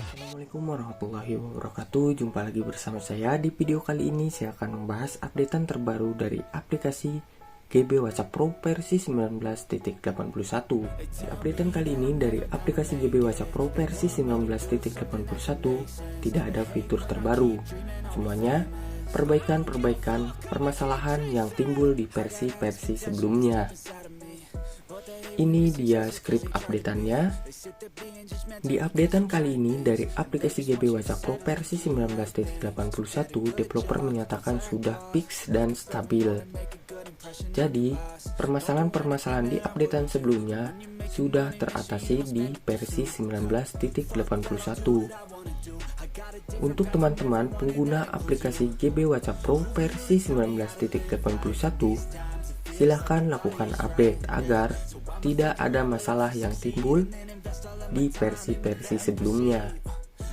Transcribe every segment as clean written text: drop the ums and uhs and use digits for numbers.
Assalamualaikum warahmatullahi wabarakatuh. Jumpa lagi bersama saya. Di video kali ini saya akan membahas updatean terbaru dari aplikasi GB WhatsApp Pro versi 19.81. Di updatean kali ini dari aplikasi GB WhatsApp Pro versi 19.81 tidak ada fitur terbaru. Semuanya perbaikan-perbaikan permasalahan yang timbul di versi-versi sebelumnya. Ini dia script updateannya. Di updatean kali ini dari aplikasi GB WhatsApp Pro versi 19.81, developer menyatakan sudah fix dan stabil. Jadi, permasalahan-permasalahan di updatean sebelumnya sudah teratasi di versi 19.81. Untuk teman-teman pengguna aplikasi GB WhatsApp Pro versi 19.81, silahkan lakukan update agar tidak ada masalah yang timbul di versi-versi sebelumnya.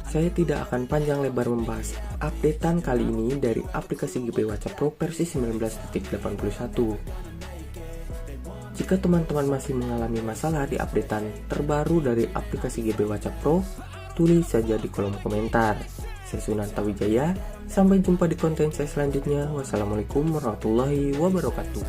Saya tidak akan panjang lebar membahas updatean kali ini dari aplikasi GB WhatsApp Pro versi 19.81. Jika teman-teman masih mengalami masalah di updatean terbaru dari aplikasi GB WhatsApp Pro, tulis saja di kolom komentar. Saya Sunanta Wijaya, sampai jumpa di konten saya selanjutnya. Wassalamualaikum warahmatullahi wabarakatuh.